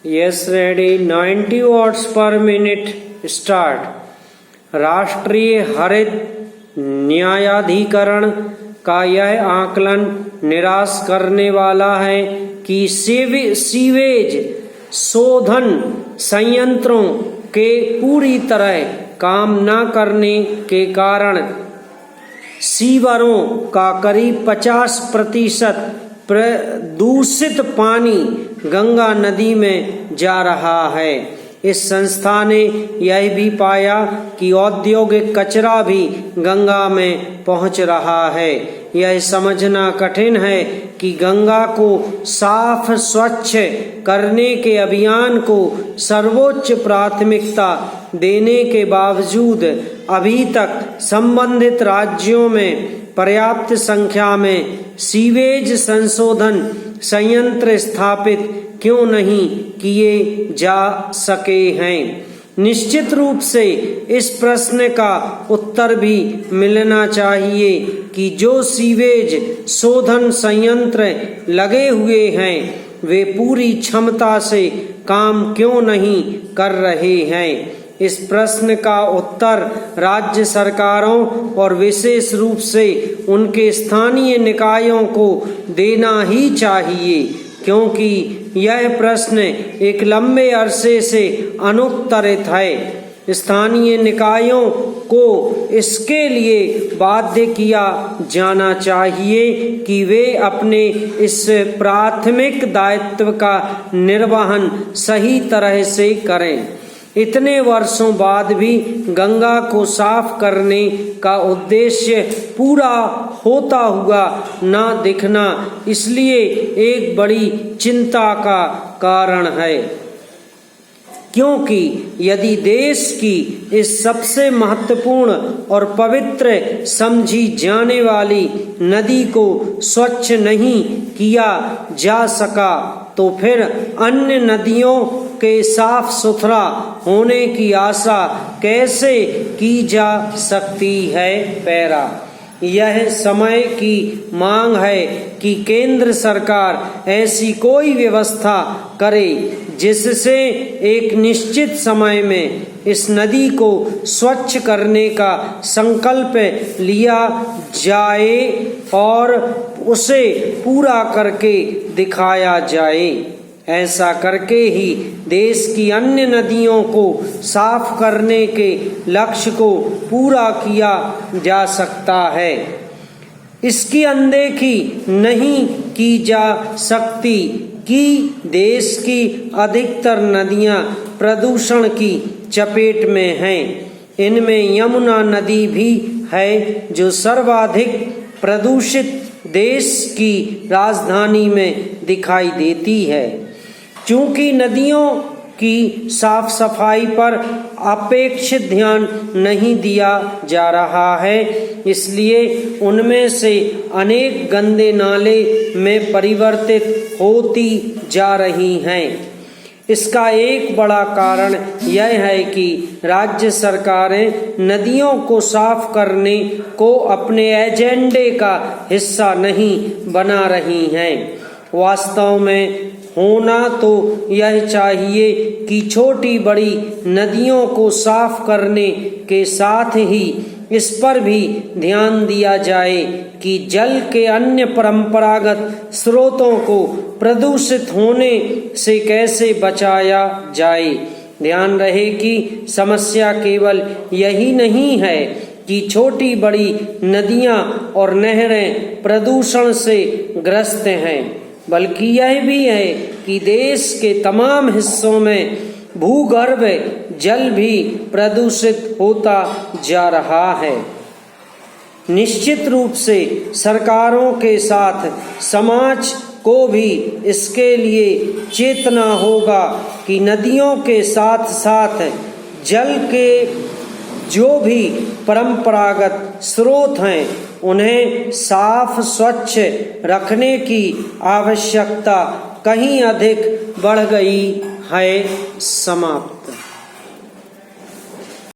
Yes ready 90 watts पर minute start. राष्ट्रीय हरित न्यायाधिकरण का यह आकलन निराश करने वाला है कि सीवेज शोधन संयंत्रों के पूरी तरह काम न करने के कारण सीवरों का करीब 50% प्रदूषित पानी गंगा नदी में जा रहा है। इस संस्था ने यह भी पाया कि औद्योगिक कचरा भी गंगा में पहुंच रहा है। यह समझना कठिन है कि गंगा को साफ स्वच्छ करने के अभियान को सर्वोच्च प्राथमिकता देने के बावजूद अभी तक संबंधित राज्यों में पर्याप्त संख्या में सीवेज संशोधन संयंत्र स्थापित क्यों नहीं किए जा सके हैं। निश्चित रूप से इस प्रश्न का उत्तर भी मिलना चाहिए कि जो सीवेज शोधन संयंत्र लगे हुए हैं वे पूरी क्षमता से काम क्यों नहीं कर रहे हैं। इस प्रश्न का उत्तर राज्य सरकारों और विशेष रूप से उनके स्थानीय निकायों को देना ही चाहिए, क्योंकि यह प्रश्न एक लंबे अरसे से अनुत्तरित है। स्थानीय निकायों को इसके लिए बाध्य किया जाना चाहिए कि वे अपने इस प्राथमिक दायित्व का निर्वहन सही तरह से करें। इतने वर्षों बाद भी गंगा को साफ करने का उद्देश्य पूरा होता हुआ ना दिखना इसलिए एक बड़ी चिंता का कारण है, क्योंकि यदि देश की इस सबसे महत्वपूर्ण और पवित्र समझी जाने वाली नदी को स्वच्छ नहीं किया जा सका तो फिर अन्य नदियों के साफ सुथरा होने की आशा कैसे की जा सकती है। पैरा यह समय की मांग है कि केंद्र सरकार ऐसी कोई व्यवस्था करे जिससे एक निश्चित समय में इस नदी को स्वच्छ करने का संकल्प लिया जाए और उसे पूरा करके दिखाया जाए। ऐसा करके ही देश की अन्य नदियों को साफ करने के लक्ष्य को पूरा किया जा सकता है। इसकी अनदेखी नहीं की जा सकती कि देश की अधिकतर नदियां प्रदूषण की चपेट में हैं। इनमें यमुना नदी भी है जो सर्वाधिक प्रदूषित देश की राजधानी में दिखाई देती है। चूंकि नदियों की साफ सफाई पर अपेक्षित ध्यान नहीं दिया जा रहा है, इसलिए उनमें से अनेक गंदे नाले में परिवर्तित होती जा रही हैं। इसका एक बड़ा कारण यह है कि राज्य सरकारें नदियों को साफ करने को अपने एजेंडे का हिस्सा नहीं बना रही हैं। वास्तव में होना तो यह चाहिए कि छोटी बड़ी नदियों को साफ करने के साथ ही इस पर भी ध्यान दिया जाए कि जल के अन्य परंपरागत स्रोतों को प्रदूषित होने से कैसे बचाया जाए। ध्यान रहे कि समस्या केवल यही नहीं है कि छोटी बड़ी नदियां और नहरें प्रदूषण से ग्रस्त हैं, बल्कि यह भी है कि देश के तमाम हिस्सों में भूगर्भ जल भी प्रदूषित होता जा रहा है। निश्चित रूप से सरकारों के साथ समाज को भी इसके लिए चेतना होगा कि नदियों के साथ साथ जल के जो भी परंपरागत स्रोत हैं उन्हें साफ स्वच्छ रखने की आवश्यकता कहीं अधिक बढ़ गई है। समाप्त।